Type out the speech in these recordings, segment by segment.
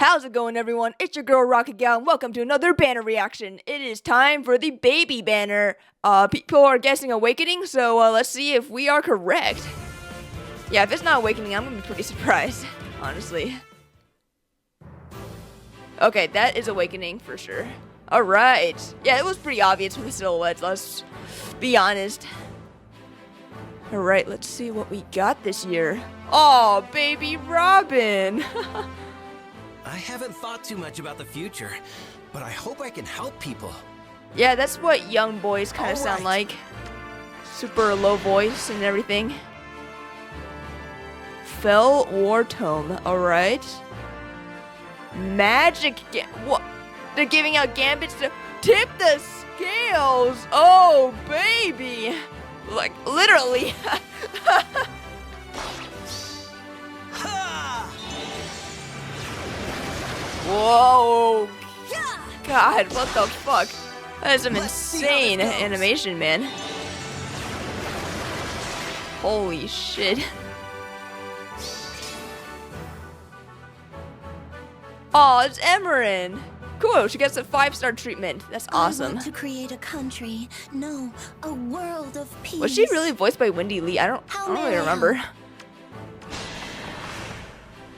How's it going, everyone? It's your girl Rocket Gal, and welcome to another banner reaction. It is time for the baby banner. People are guessing Awakening, so let's see if we are correct. Yeah, if it's not Awakening, I'm gonna be pretty surprised, honestly. Okay, that is Awakening for sure. Alright. Yeah, it was pretty obvious with the silhouettes, let's be honest. Alright, let's see what we got this year. Oh, baby Robin! I haven't thought too much about the future, but I hope I can help people. Yeah, that's what young boys kind of sound like. Super low voice and everything. Fell War Tome, alright. Magic what? They're giving out gambits to tip the scales! Oh, baby! Like, literally. Whoa! God, what the fuck? That is some insane animation, man. Holy shit. Oh, it's Emerin. Cool, she gets a 5-star treatment. That's awesome. I want to create a country, no, a world of peace. Was she really voiced by Wendy Lee? I don't really remember.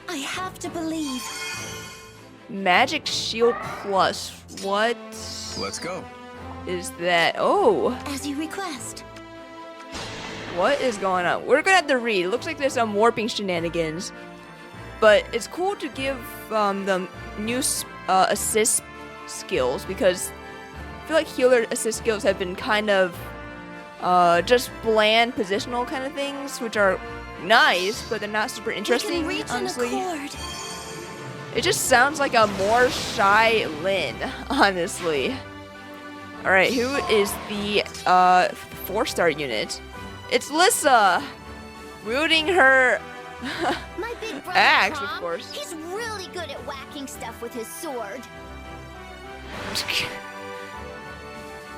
I have to believe. Magic Shield Plus. What? Let's go. Is that? Oh. As you request. What is going on? We're gonna have to read. It looks like there's some warping shenanigans. But it's cool to give them new assist skills because I feel like healer assist skills have been kind of just bland positional kind of things, which are nice, but they're not super interesting, honestly. It just sounds like a more shy Lynn, honestly. Alright, who is the 4-star unit? It's Lissa! Wielding her My big brother axe, Tom, of course. He's really good at whacking stuff with his sword.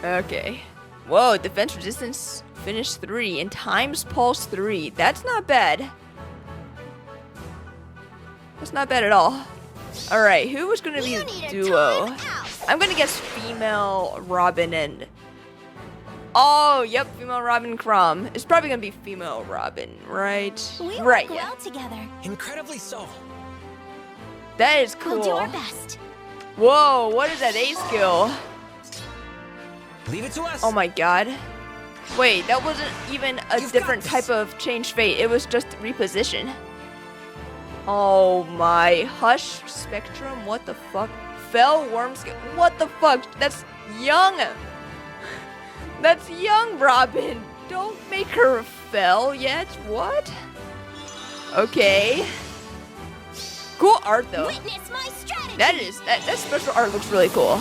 Okay. Whoa, defense resistance finish 3 and times pulse 3. That's not bad. That's not bad at all. Alright, who was gonna be the duo? I'm gonna guess female Robin and... Oh, yep, female Robin Crumb. It's probably gonna be female Robin, right? We right, work yeah. well together. Incredibly so. That is cool. We'll do our best. Whoa, what is that A skill? Leave it to us. Oh my god. Wait, that wasn't even a different type of change fate. It was just reposition. Oh my. Hush Spectrum? What the fuck? Fell Worm skill? What the fuck? That's young. That's young Robin. Don't make her fell yet. What? Okay. Cool art though. Witness my strategy. That special art looks really cool.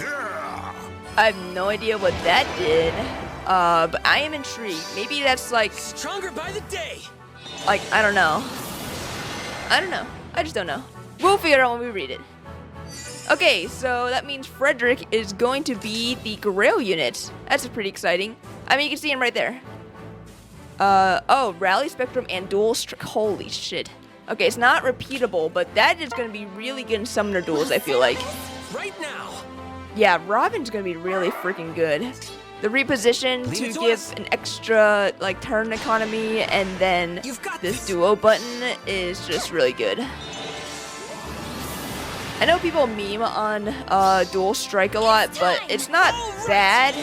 Yeah. I have no idea what that did. But I am intrigued. Maybe that's like Stronger by the day. I don't know. I don't know. I just don't know. We'll figure it out when we read it. Okay, so that means Frederick is going to be the Grail unit. That's pretty exciting. I mean, you can see him right there. Oh, Rally Spectrum and Dual Holy shit. Okay, it's not repeatable, but that is going to be really good in Summoner Duels, I feel like. Right now. Yeah, Robin's going to be really freaking good. The reposition Leave to it to give us. an extra, like, turn economy, and then You've got this this. duo button is just really good. I know people meme on Dual Strike a lot, but it's not bad.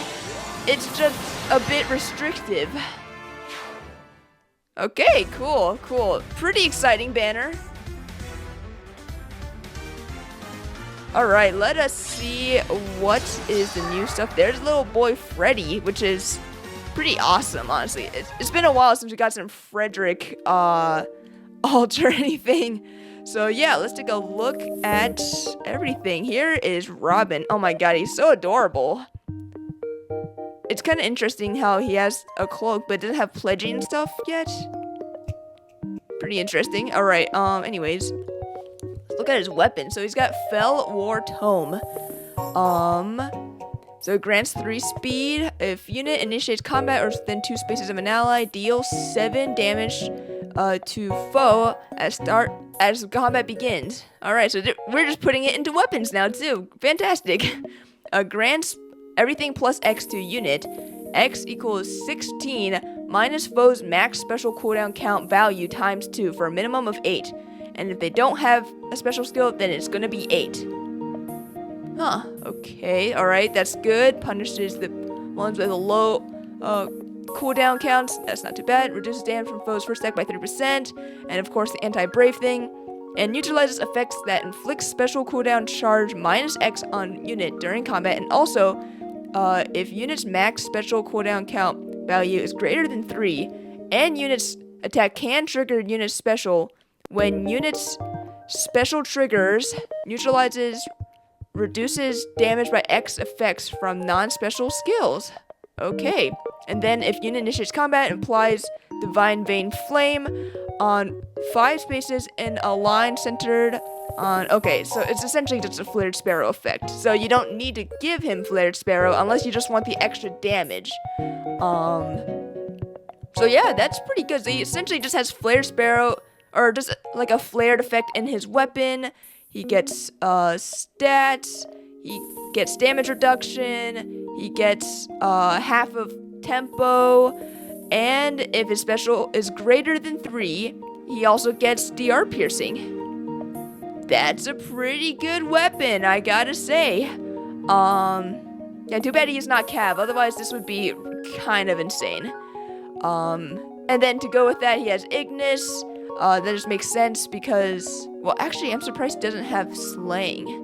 It's just a bit restrictive. Okay, cool, cool. Pretty exciting banner. Alright, let us see what is the new stuff. There's little boy Freddy, which is pretty awesome, honestly. It's been a while since we got some Frederick alt or anything. So yeah, let's take a look at everything. Here is Robin. Oh my god, he's so adorable. It's kind of interesting how he has a cloak but doesn't have pledging stuff yet. Pretty interesting. Alright, anyways. Look at his weapon. So he's got Fell War Tome. So it grants 3 speed. If unit initiates combat or within 2 spaces of an ally, deal 7 damage to foe as combat begins. All right, so we're just putting it into weapons now too. Fantastic. Grants everything plus X to unit. X equals 16 minus foe's max special cooldown count value times 2 for a minimum of 8. And if they don't have a special skill, then it's gonna be 8. Huh, okay, alright, that's good. Punishes the ones with a low cooldown counts. That's not too bad. Reduces damage from foes' first attack by 30%. And of course, the anti-brave thing. And neutralizes effects that inflicts special cooldown charge minus X on unit during combat. And also, if unit's max special cooldown count value is greater than 3, and unit's attack can trigger unit special, when unit's special triggers, neutralizes, reduces damage by X effects from non-special skills. Okay, and then if unit initiates combat, implies Divine Vein Flame on 5 spaces in a line centered on... Okay, so it's essentially just a Flared Sparrow effect. So you don't need to give him Flared Sparrow unless you just want the extra damage. So yeah, that's pretty good. So he essentially just has Flared Sparrow, or just like a flared effect in his weapon. He gets stats, he gets damage reduction, he gets half of tempo, and if his special is greater than 3, he also gets DR piercing. That's a pretty good weapon, I gotta say. Yeah, too bad he's not Cav, otherwise this would be kind of insane. And then to go with that, he has Ignis. That just makes sense because, well, actually, I'm surprised he doesn't have Slaying.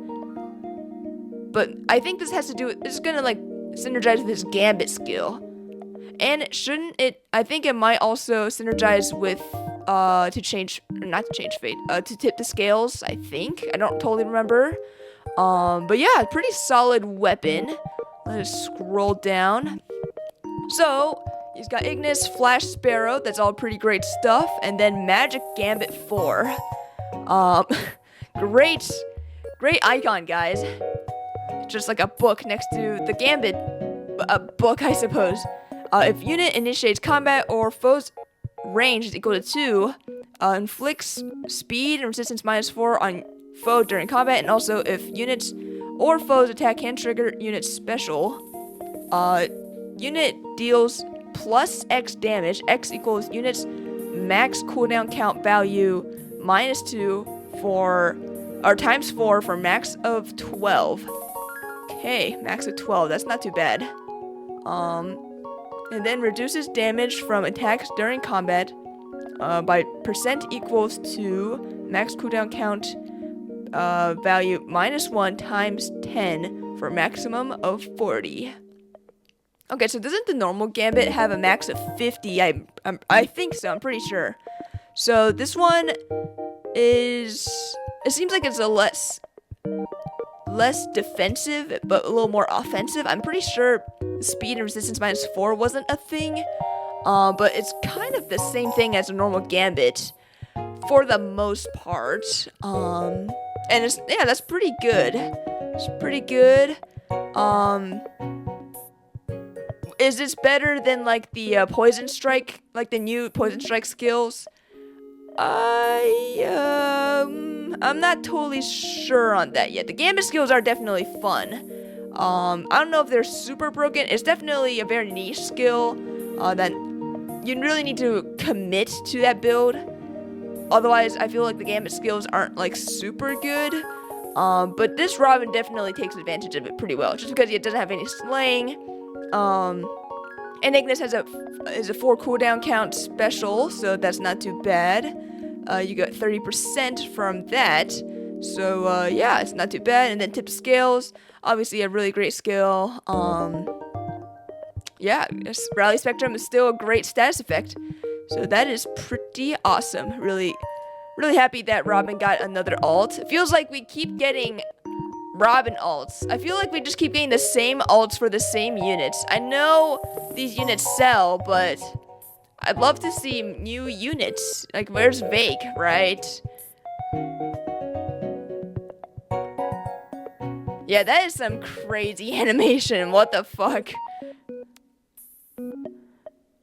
But I think this has to do with, it's gonna like synergize with his Gambit skill. And shouldn't it, I think it might also synergize with, not to change fate, to tip the scales, I think. I don't totally remember. But yeah, pretty solid weapon. Let's scroll down. So, he's got Ignis, Flash Sparrow, that's all pretty great stuff, and then Magic Gambit 4. Great icon, guys. Just like a book next to the Gambit book, I suppose. If unit initiates combat or foe's range is equal to 2, inflicts speed and resistance -4 on foe during combat, and also if units or foes attack can trigger unit special. Unit deals plus X damage. X equals unit's max cooldown count value -2 for, or times 4 for max of 12. Okay, max of 12. That's not too bad. And then reduces damage from attacks during combat by percent equals to max cooldown count value -1 times 10 for maximum of 40. Okay, so doesn't the normal Gambit have a max of 50? I think so, I'm pretty sure. So this one is, it seems like it's a less defensive, but a little more offensive. I'm pretty sure speed and resistance -4 wasn't a thing, but it's kind of the same thing as a normal Gambit for the most part. And it's, yeah, that's pretty good. It's pretty good. Is this better than like the Poison Strike, like the new Poison Strike skills? I'm not totally sure on that yet. The Gambit skills are definitely fun. I don't know if they're super broken. It's definitely a very niche skill that you really need to commit to that build. Otherwise, I feel like the Gambit skills aren't like super good. But this Robin definitely takes advantage of it pretty well, just because it doesn't have any slaying. And Ignis is a 4 cooldown count special, so that's not too bad. You got 30% from that, so yeah, it's not too bad. And then tip scales, obviously a really great skill. Yeah, Rally Spectrum is still a great status effect, so that is pretty awesome. Really happy that Robin got another alt. It feels like we keep getting Robin alts. I feel like we just keep getting the same alts for the same units. I know these units sell, but I'd love to see new units. Like, where's Vake, right? Yeah, that is some crazy animation. What the fuck?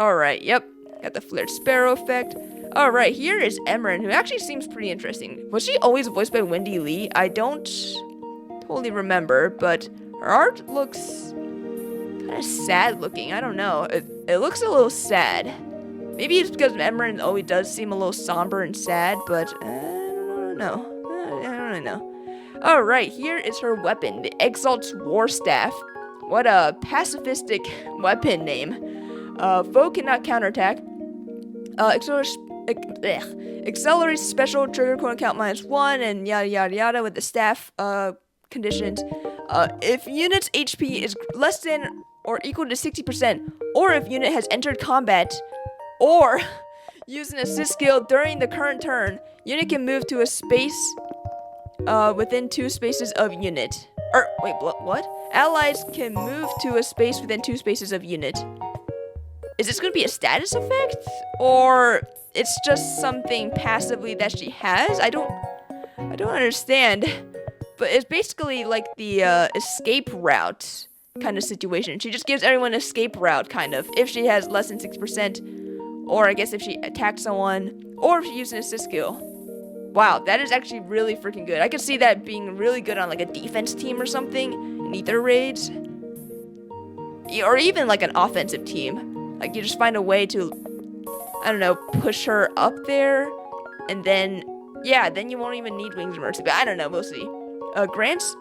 Alright, yep. Got the Flared Sparrow effect. Alright, here is Emerin, who actually seems pretty interesting. Was she always voiced by Wendy Lee? I don't totally remember, but her art looks kind of sad looking. I don't know. It looks a little sad. Maybe it's because Emerin always does seem a little somber and sad, but I don't know. I don't really know. Alright, here is her weapon, the Exalt's War Staff. What a pacifistic weapon name. Foe cannot counterattack. Accelerates special trigger quote count -1 and yada yada yada with the staff conditions. If unit's HP is less than or equal to 60%, or if unit has entered combat, or use an assist skill during the current turn, unit can move to a space within 2 spaces of unit. Or wait, what? Allies can move to a space within 2 spaces of unit. Is this going to be a status effect, or it's just something passively that she has? I don't understand. But it's basically like the escape route kind of situation. She just gives everyone an escape route, kind of, if she has less than 6%, or I guess if she attacks someone, or if she uses an assist skill. Wow, that is actually really freaking good. I could see that being really good on like a defense team or something, in ether raids, or even like an offensive team. Like, you just find a way to, I don't know, push her up there, and then, yeah, then you won't even need Wings of Mercy, but I don't know, we'll see. Grants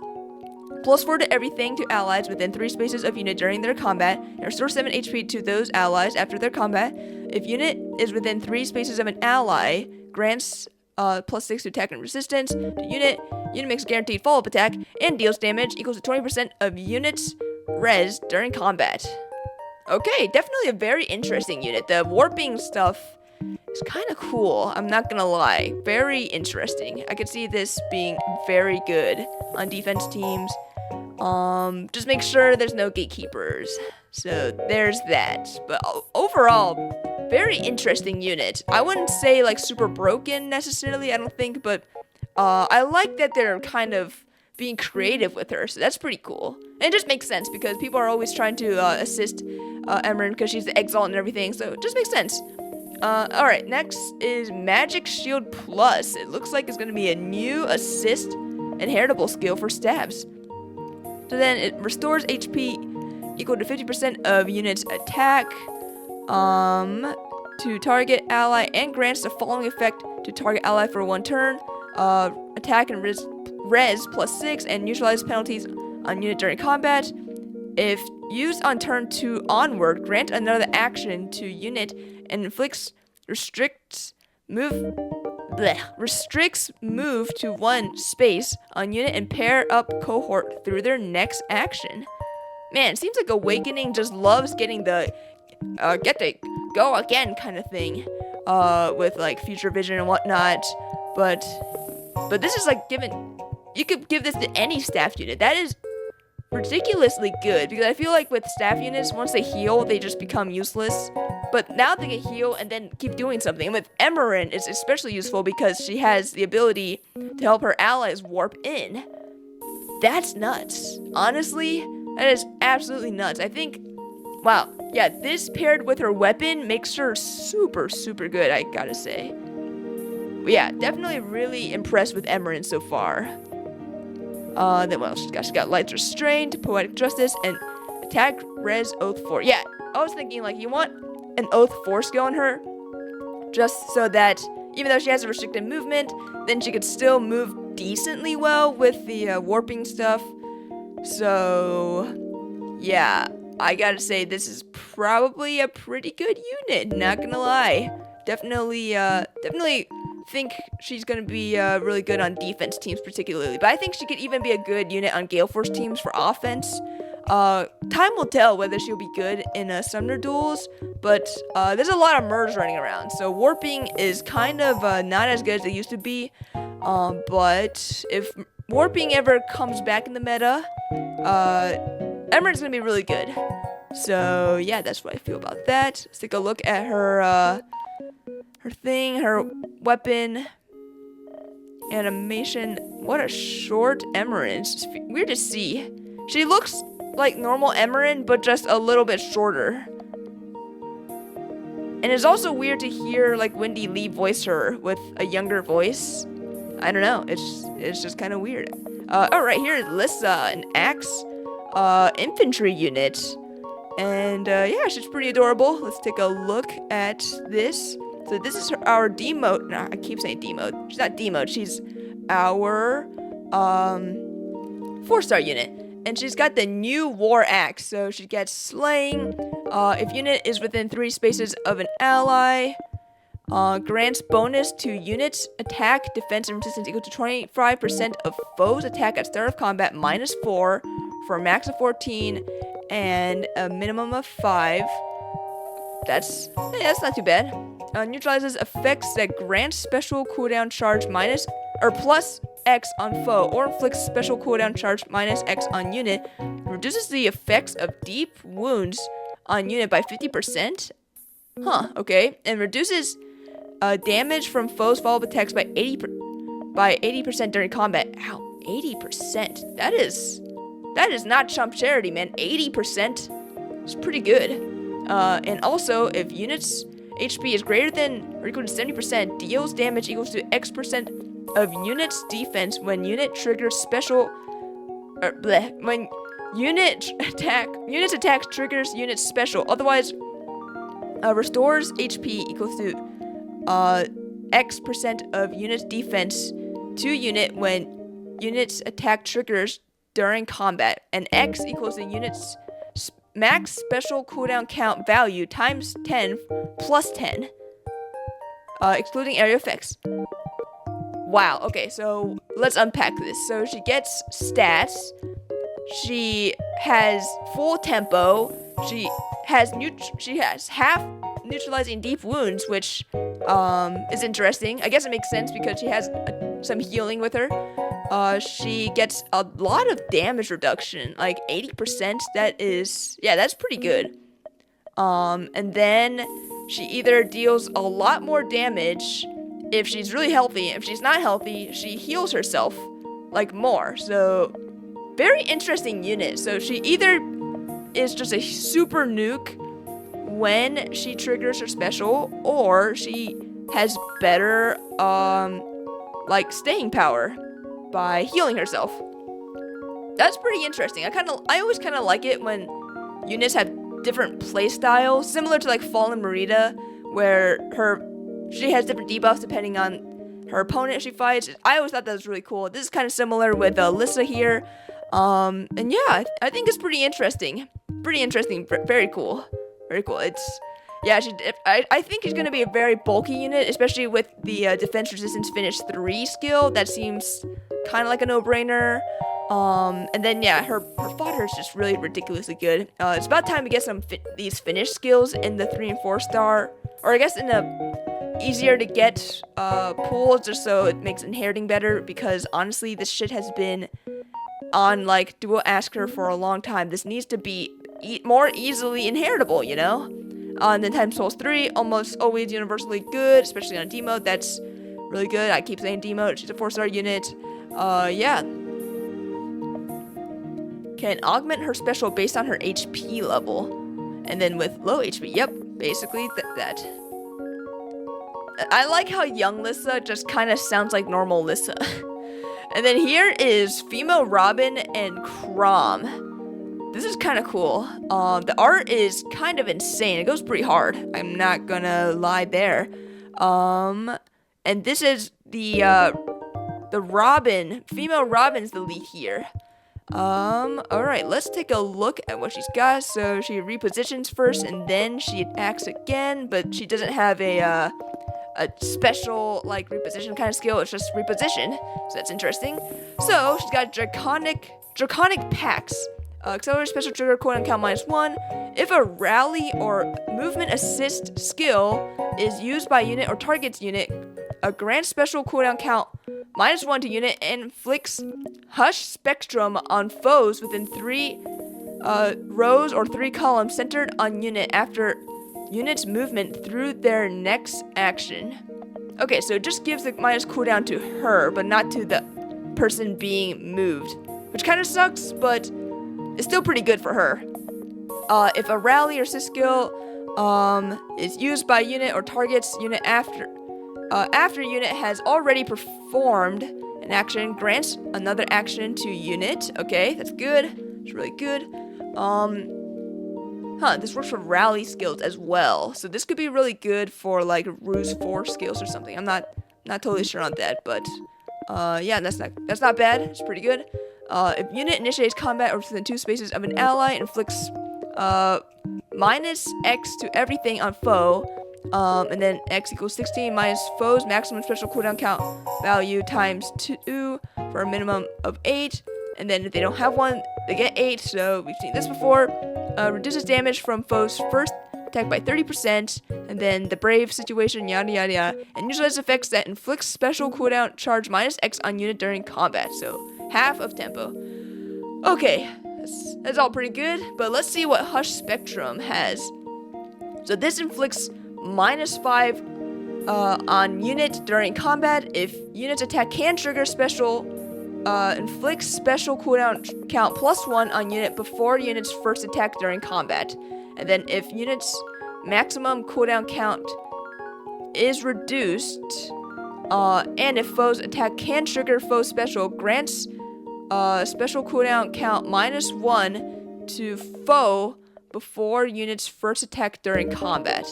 +4 to everything to allies within 3 spaces of unit during their combat, and restore 7 HP to those allies after their combat. If unit is within 3 spaces of an ally, grants +6 to attack and resistance to unit. Unit makes guaranteed follow-up attack, and deals damage equals to 20% of unit's res during combat. Okay, definitely a very interesting unit. The warping stuff is kind of cool, I'm not gonna lie. Very interesting. I could see this being very good on defense teams. Just make sure there's no gatekeepers. So there's that. But overall, very interesting unit. I wouldn't say like super broken necessarily, I don't think, but I like that they're kind of being creative with her, so that's pretty cool. And it just makes sense because people are always trying to assist Emerin because she's the Exalt and everything, so it just makes sense. Alright, next is Magic Shield Plus. It looks like it's going to be a new assist and heritable skill for stabs. So then it restores HP equal to 50% of unit's attack to target ally, and grants the following effect to target ally for 1 turn. Attack and res +6 and neutralize penalties on unit during combat. If used on turn 2 onward, grant another action to unit and inflicts restricts move to 1 space on unit and pair up cohort through their next action. Man, it seems like Awakening just loves getting the get to go again kind of thing with like future vision and whatnot, but this is like you could give this to any staff unit. That is ridiculously good, because I feel like with staff units, once they heal, they just become useless. But now they can heal and then keep doing something. And with Emerin, it's especially useful because she has the ability to help her allies warp in. That's nuts. Honestly, that is absolutely nuts. I think, wow, yeah, this paired with her weapon makes her super, super good, I gotta say. But yeah, definitely really impressed with Emerin so far. Then what else she's got? She's got Light's Restraint, Poetic Justice, and Attack Res Oath 4. Yeah, I was thinking, like, you want an Oath 4 skill on her, just so that even though she has a restricted movement, then she could still move decently well with the warping stuff. So, yeah, I gotta say, this is probably a pretty good unit, not gonna lie. Definitely think she's gonna be really good on defense teams particularly, but I think she could even be a good unit on Gale Force teams for offense. Time will tell whether she'll be good in summoner duels, but there's a lot of merge running around, so warping is kind of not as good as it used to be, but if warping ever comes back in the meta, Emerin's gonna be really good. So yeah, that's what I feel about that. Let's take a look at her her weapon, animation. What a short Emerin. It's just weird to see. She looks like normal Emerin, but just a little bit shorter. And it's also weird to hear like Wendy Lee voice her with a younger voice. I don't know. It's just kind of weird. Oh, right here, Lissa, an axe infantry unit. And yeah, she's pretty adorable. Let's take a look at this. So this is our D mode. No, I keep saying D mode. She's not D mode. She's our 4-star unit. And she's got the new war axe. So she gets slaying. If unit is within 3 spaces of an ally. Grants bonus to units attack, defense, and resistance equal to 25% of foes attack at start of combat -4 for a max of 14 and a minimum of 5. That's not too bad. Neutralizes effects that grant special cooldown charge minus or plus X on foe, or inflicts special cooldown charge minus X on unit. Reduces the effects of deep wounds on unit by 50%. Huh, okay. And reduces damage from foes followed attacks by 80% during combat. Ow, 80%. That is not chump charity, man. 80%. It's pretty good. And also, if units HP is greater than or equal to 70%, deals damage equals to X% of unit's defense when unit triggers special. When units attack triggers unit's special. Otherwise, restores HP equals to X% of unit's defense to unit when unit's attack triggers during combat, and X equals the unit's max special cooldown count value times 10 plus 10, excluding area effects. Wow, okay, so let's unpack this. So she gets stats, she has full tempo, she has half neutralizing deep wounds, which is interesting. I guess it makes sense because she has some healing with her. She gets a lot of damage reduction, like 80%. That's pretty good. And then she either deals a lot more damage if she's really healthy. If she's not healthy, she heals herself like more. So very interesting unit. So she either is just a super nuke when she triggers her special, or she has better like staying power by healing herself. That's pretty interesting. I always kind of like it when units have different play styles, similar to like Fallen Merida, where she has different debuffs depending on her opponent she fights. I always thought that was really cool. This is kind of similar with Lissa here. And yeah, I think it's pretty interesting. Very cool. Very cool. I think it's going to be a very bulky unit, especially with the defense resistance finish 3 skill. That seems kind of like a no-brainer. And then yeah, her fodder is just really ridiculously good. It's about time to get some these finish skills in the 3 and 4-star, or I guess in a easier to get pools, just so it makes inheriting better. Because honestly, this shit has been on like dual asker for a long time. This needs to be more easily inheritable, you know? And then Times Souls 3, almost always universally good, especially on D mode. That's really good. I keep saying D mode. She's a 4-star unit. Yeah. Can augment her special based on her HP level. And then with low HP, yep, basically that. I like how young Lissa just kind of sounds like normal Lissa. And then here is female Robin and Crom. This is kind of cool. The art is kind of insane. It goes pretty hard. I'm not gonna lie there. And this is the Robin. Female Robin's the lead here. Alright, let's take a look at what she's got. So she repositions first and then she attacks again, but she doesn't have a special like reposition kind of skill. It's just reposition, so that's interesting. So she's got draconic packs. Accelerate special trigger cooldown count -1. If a rally or movement assist skill is used by unit or target's unit, a grant special cooldown count -1 to unit and inflicts hush spectrum on foes within 3 rows or 3 columns centered on unit after unit's movement through their next action. Okay, so it just gives the minus cooldown to her, but not to the person being moved, which kind of sucks, but it's still pretty good for her. If a rally or assist skill is used by unit or targets unit after unit has already performed an action, grants another action to unit. Okay, that's good. It's really good. This works for rally skills as well. So this could be really good for like ruse 4 skills or something. I'm not totally sure on that, but yeah, that's not bad. It's pretty good. If unit initiates combat or within 2 spaces of an ally, inflicts minus X to everything on foe, and then X equals 16 minus foe's maximum special cooldown count value times 2 for a minimum of 8. And then if they don't have one, they get 8. So we've seen this before. Reduces damage from foe's first attack by 30%, and then the brave situation, yada yada yada, and utilizes effects that inflicts special cooldown charge minus X on unit during combat. So half of tempo. Okay, that's all pretty good, but let's see what Hush Spectrum has. So this inflicts minus 5 on unit during combat. If unit's attack can trigger special, inflicts special cooldown count +1 on unit before unit's first attack during combat. And then if unit's maximum cooldown count is reduced, and if foe's attack can trigger foe special, grants special cooldown count -1 to foe before unit's first attack during combat.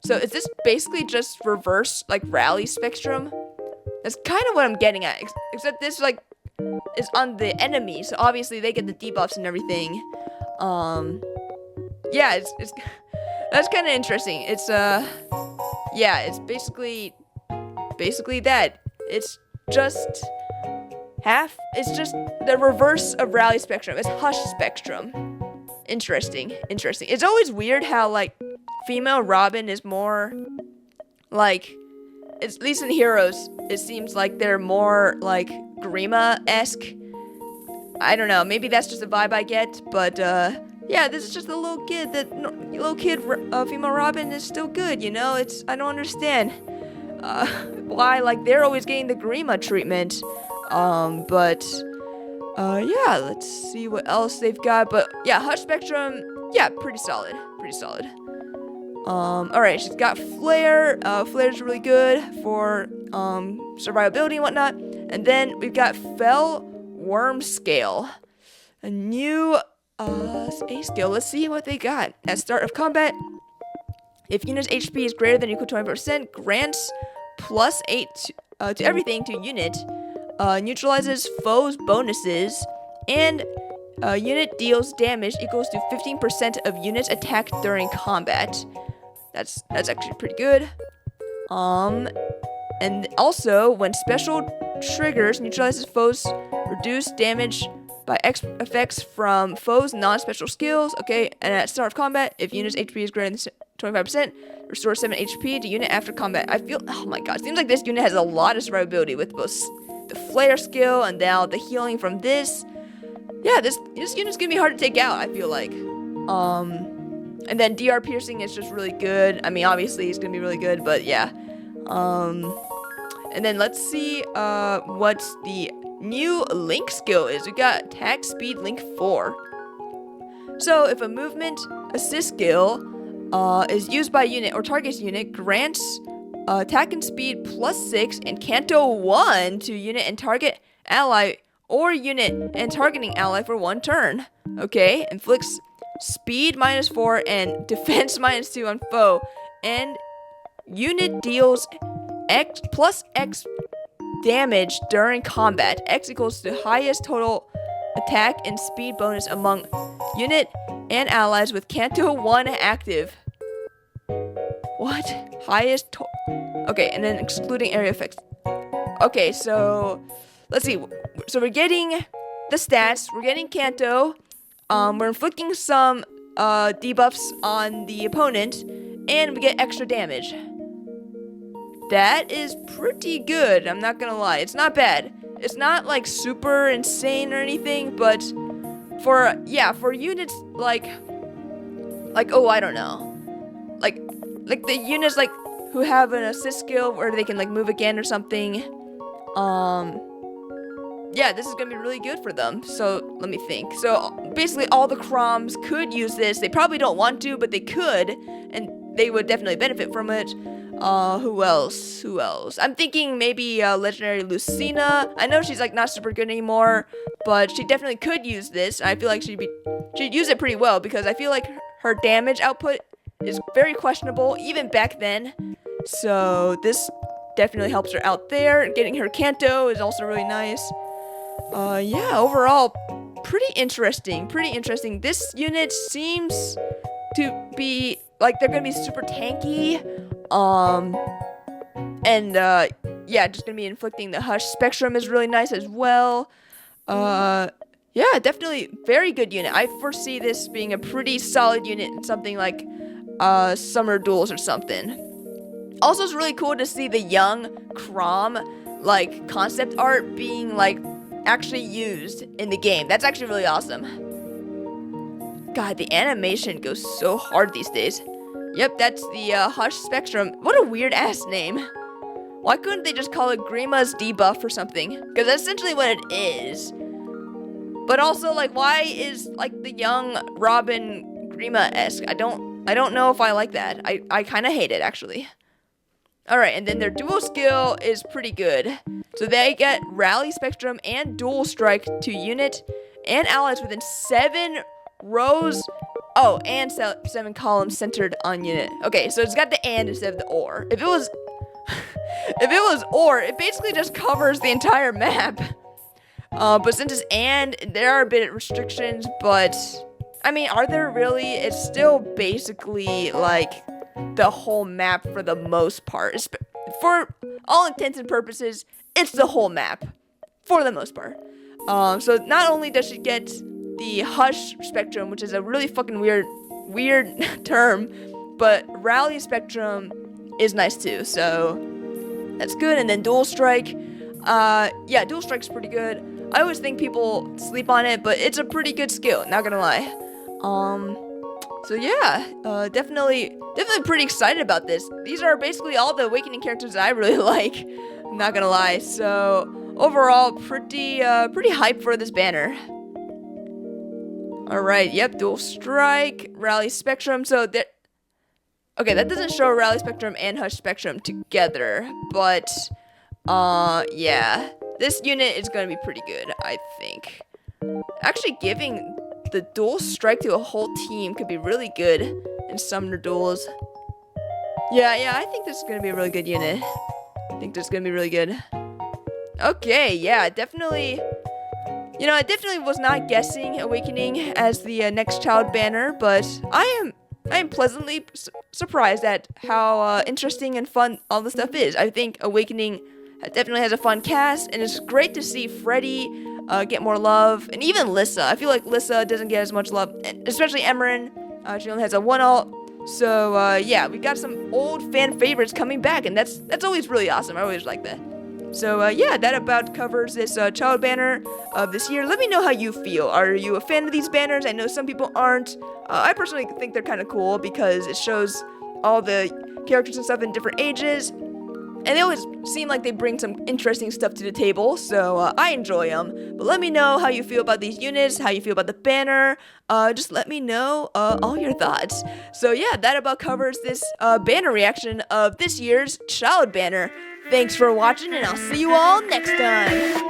So is this basically just reverse like rally spectrum? That's kind of what I'm getting at, except this like is on the enemy, so obviously they get the debuffs and everything. Yeah, it's that's kind of interesting. It's yeah, it's basically that. It's just the reverse of rally spectrum. It's Hush Spectrum. Interesting. It's always weird how like female Robin is more like, at least in Heroes, it seems like they're more like Grima-esque. I don't know, maybe that's just a vibe I get, but yeah, this is just a little kid. Female Robin is still good, you know? I don't understand why like they're always getting the Grima treatment. But yeah, let's see what else they've got. But yeah, Hush Spectrum, yeah, pretty solid. Alright, she's got Flare. Flare's really good for survivability and whatnot. And then we've got Fell Worm Scale, a new A skill. Let's see what they got. At start of combat, if unit's HP is greater than or equal to 20%, grants +8 to everything to unit, neutralizes foes' bonuses, and unit deals damage equals to 15% of unit's attack during combat. That's actually pretty good. And also, when special triggers, neutralizes foes' reduced damage by X effects from foes' non-special skills. Okay, and at start of combat, if unit's HP is greater than 25%, restore 7 HP to unit after combat. Oh my god, it seems like this unit has a lot of survivability with both the flare skill and now the healing from this. Yeah, this unit's gonna be hard to take out, I feel like. And then DR piercing is just really good. I mean, obviously it's gonna be really good, but yeah. And then let's see what the new Link skill is. We got Attack Speed Link 4. So if a movement assist skill is used by unit or targets unit, grants attack and speed +6 and Canto 1 to unit and target ally or unit and targeting ally for 1 turn. Okay, inflicts speed -4 and defense -2 on foe, and unit deals X damage during combat. X equals the highest total attack and speed bonus among unit and allies with Canto 1 active. What? Okay, and then excluding area effects. Okay, so let's see. So we're getting the stats. We're getting Canto. We're inflicting some debuffs on the opponent, and we get extra damage. That is pretty good, I'm not gonna lie. It's not bad. It's not like super insane or anything, but for units like oh, I don't know. Like the units like who have an assist skill where they can like move again or something. Yeah, this is gonna be really good for them. So let me think. So basically all the Chroms could use this. They probably don't want to, but they could, and they would definitely benefit from it. Who else? Who else? I'm thinking maybe legendary Lucina. I know she's like not super good anymore, but she definitely could use this. I feel like she'd use it pretty well because I feel like her damage output is very questionable even back then. So this definitely helps her out there. Getting her Kanto is also really nice. Yeah, overall pretty interesting. Pretty interesting. This unit seems to be like they're gonna be super tanky. Yeah, just gonna be inflicting the Hush Spectrum is really nice as well. Yeah, definitely very good unit. I foresee this being a pretty solid unit in something like Summer Duels or something. Also, it's really cool to see the young Chrom like concept art being like actually used in the game. That's actually really awesome. God, the animation goes so hard these days. Yep, that's the Hush Spectrum. What a weird ass name. Why couldn't they just call it Grima's debuff or something? Because that's essentially what it is. But also, like, why is like the young Robin Grima-esque? I don't know if I like that. I kind of hate it actually. All right, and then their dual skill is pretty good. So they get Rally Spectrum and Dual Strike to unit and allies within 7 rows. Oh, and 7 columns centered on unit. Okay, so it's got the and instead of the or. If it was or, it basically just covers the entire map. But since it's and, there are a bit of restrictions, but I mean, are there really? It's still basically like the whole map for the most part. For all intents and purposes, it's the whole map for the most part. So not only does she get the Hush Spectrum, which is a really fucking weird term, but Rally Spectrum is nice too, so that's good. And then Dual Strike, yeah, Dual Strike's pretty good. I always think people sleep on it, but it's a pretty good skill, not gonna lie. So yeah, definitely pretty excited about this. These are basically all the Awakening characters that I really like, I'm not gonna lie. So overall, pretty hyped for this banner. Alright, yep, Dual Strike, Rally Spectrum, so that... Okay, that doesn't show Rally Spectrum and Hush Spectrum together, but, yeah. This unit is gonna be pretty good, I think. Actually, giving the Dual Strike to a whole team could be really good in Summoner Duels. Yeah, I think this is gonna be a really good unit. I think this is gonna be really good. Okay, yeah, definitely... You know, I definitely was not guessing Awakening as the next child banner, but I am pleasantly surprised at how interesting and fun all this stuff is. I think Awakening definitely has a fun cast, and it's great to see Freddy get more love, and even Lissa. I feel like Lissa doesn't get as much love, especially Emerin. She only has a 1 ult. So yeah, we got some old fan favorites coming back, and that's always really awesome. I always like that. So yeah, that about covers this child banner of this year. Let me know how you feel. Are you a fan of these banners? I know some people aren't. I personally think they're kind of cool because it shows all the characters and stuff in different ages. And they always seem like they bring some interesting stuff to the table, so I enjoy them. But let me know how you feel about these units, how you feel about the banner. Just let me know all your thoughts. So yeah, that about covers this banner reaction of this year's child banner. Thanks for watching, and I'll see you all next time.